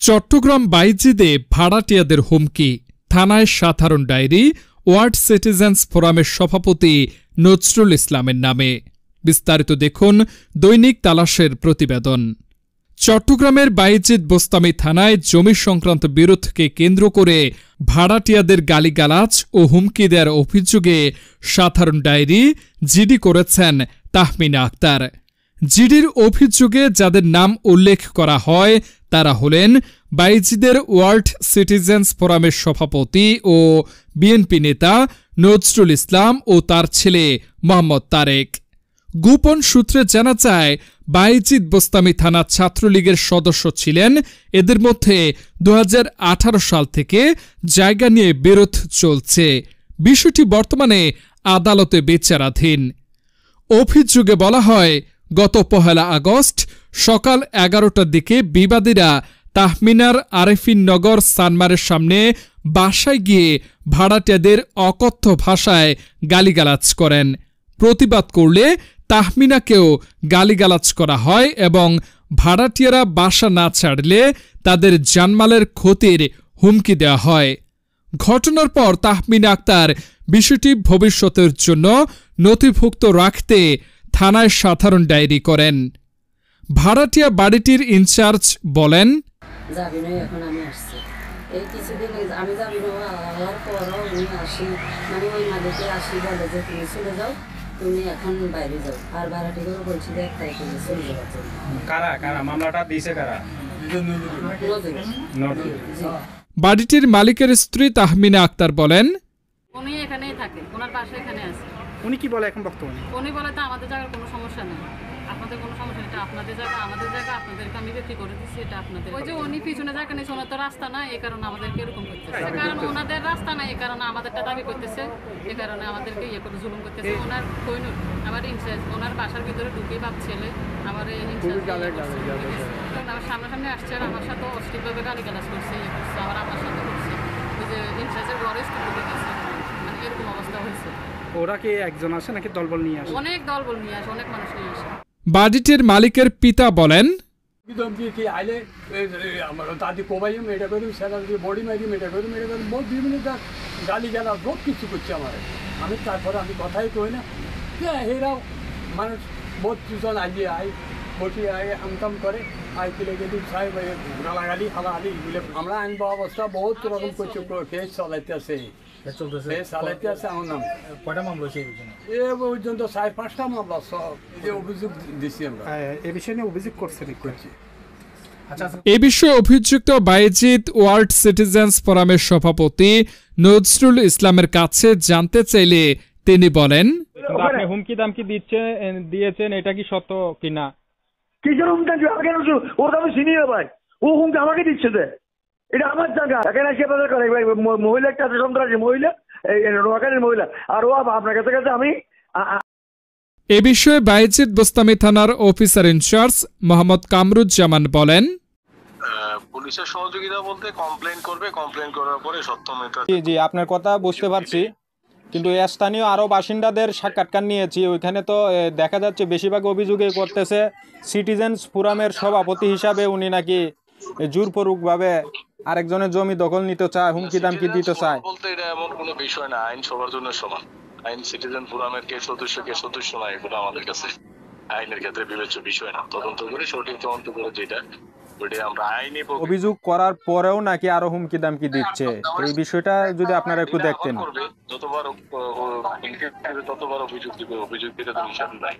চট্টগ্রাম বাইজিদে ভাড়াটিয়াদের হুমকি, থানায় সাধারণ ডায়েরি ওয়ার্ড সিটিজেন্স ফোরামের সভাপতি নজরুল ইসলামের নামে। বিস্তারিত দেখুন দৈনিক তালাশের প্রতিবেদন। চট্টগ্রামের বাইজিদ বোস্তামি থানায় জমি সংক্রান্ত বিরোধকে কেন্দ্র করে ভাড়াটিয়াদের গালিগালাজ ও হুমকি দেওয়ার অভিযোগে সাধারণ ডায়েরি জিডি করেছেন তাহমিনা আক্তার। জিডির অভিযোগে যাদের নাম উল্লেখ করা হয় তারা হলেন বাইজিদের ওয়ার্ল্ড সিটিজেন্স ফোরামের সভাপতি ও বিএনপি নেতা নজরুল ইসলাম ও তার ছেলে মোহাম্মদ তারেক। গোপন সূত্রে জানা যায়, বাইজিদ বোস্তামি থানা ছাত্রলীগের সদস্য ছিলেন। এদের মধ্যে 2018 সাল থেকে জায়গা নিয়ে বিরোধ চলছে। বিষয়টি বর্তমানে আদালতে বিচারাধীন। অভিযোগে বলা হয়, গত 1 আগস্ট সকাল 11টার দিকে বিবাদীরা তাহমিনার আরেফিননগর সানমারের সামনে বাসায় গিয়ে ভাড়াটিয়াদের অকথ্য ভাষায় গালিগালাজ করেন। প্রতিবাদ করলে তাহমিনাকেও গালিগালাজ করা হয় এবং ভাড়াটিয়ারা বাসা না ছাড়লে তাদের জানমালের ক্ষতির হুমকি দেওয়া হয়। ঘটনার পর তাহমিনা আক্তার বিষয়টি ভবিষ্যতের জন্য নথিভুক্ত রাখতে থানায় সাধারণ ডায়েরি করেন। ভাড়াটিয়া বাড়িটির ইনচার্জ বলেন, তুমি এখন বাইরে যাও, আর ভাড়াটিয়াকে বলছি যে একটাই করে চলে যাওয়ার জন্য। কারা মামলাটা দিয়েছে? বাড়িটির মালিকের স্ত্রী তাহমিনা আক্তার বলেন, উনি এখানেই থাকে, ওনার বাসা এখানে আছে। উনি কি বলে এখন বর্তমানে? উনি বলে তো আমাদের জায়গার কোনো সমস্যা নেই, আপনাদের কোনো সমস্যা নেই, এটা আপনাদের জায়গা, আমাদের জায়গা, আপনাদেরকে আমি বিক্রি করে দিচ্ছি, এটা আপনাদের। ওই যে উনি পিছনে জায়গা নিয়েছে, ওনার তো রাস্তা না, এই কারণে আমাদেরকে এরকম করতেছে। কারণ ওনাদের রাস্তা না, এই কারণে আমাদেরটা দাবি করতেছে, এই কারণে আমাদেরকে ইয়ে করে জুলুম করতেছে। ওনার কইনুর আমার ইনচার্জ, ওনার বাসার ভিতরে ঢুকে বাপ ছেলে আমার আমার সামনাসামনি আসছে আর আমার সাথে অশ্লীলভাবে গালিগালাজ করছে, ইয়ে করছে, আমার আমার সাথে করছে। ওই যে ইনচার্জের ঘরে ঢুকে গেছে, মানে এরকম অবস্থা হয়েছে। ওরা কি একজন আসে নাকি দলবল নিয়ে আসে? অনেক দলবল নিয়ে আসে, অনেক মানুষ নিয়ে আসে। বাড়িটির মালিকের পিতা বলেন, আমি তারপরে আমি কথাই কই না, এরাও মানুষ বহুত দুজন আইয়ে বসে আমকাম করে আইলে যদি গালাগালি হালাহালি এগুলো আমরা আইন অবস্থা বহুত রকম করছি, কেস চালাইতে আছে চালাইতে আছে। আমার নাম কয়টা মামলা এ পর্যন্ত 4-5টা মামলা সব অভিযোগ দিচ্ছি আমরা। এ বিষয়ে নিয়ে অভিযোগ করছি। এ বিষয়ে অভিযুক্ত বাইজিদ ওয়ার্ল্ড সিটিজেন্স ফোরামের সভাপতি নজরুল ইসলামের কাছে জানতে চাইলে তিনি বলেন, আপনি হুমকি দামকি দিয়েছেন, এটা কি সত্য কিনা? কিসের হুমকি? ওর তো আমি চিনি না ভাই, ও হুমকি আমাকে দিচ্ছে যে এটা আমার জায়গা, এখানে এসে করে মহিলা একটা আছে, সন্ত্রাসী মহিলা, নোয়াখালীর মহিলা, আর ও আপনার কাছে কাছে আমি। এ বিষয়ে বাইজিদ বোস্তামি থানার অফিসার ইনচার্জ মোহাম্মদ কামরুজ্জামান বলেন, পুলিশের সহযোগিতা বলতে কমপ্লেইন করবে, কমপ্লেইন করার পরে সত্য মিথ্যা। জি আপনার কথা বুঝতে পারছি, কিন্তু স্থানীয় আরো বাসিন্দাদের সাক্ষাৎকার নিয়েছি, ওইখানে তো দেখা যাচ্ছে বেশিরভাগ অভিযোগে করতেছে সিটিজেন্স ফোরামের সভাপতি হিসাবে উনি নাকি জোরপূর্বকভাবে আরেকজনের জমি দখল নিতে চায়, হুমকি দামকি দিতে চায়। বলতে এটা এমন কোনো বিষয় না, আইন সবার জন্য সমান। আইন সিটিজেন ফোরামের কে সদস্য না, এগুলো আমাদের কাছে আইনের ক্ষেত্রে বিবেচ্য বিষয় না। তদন্ত করে সঠিক তদন্ত করে যেটা আমরা আইনি অভিযোগ করার পরেও নাকি আরো হুমকি দামকি দিচ্ছে, এই বিষয়টা যদি আপনারা একটু দেখতেন। যতবার অভিযোগ দিবে, অভিযোগ দিতে তো হিসাব নাই।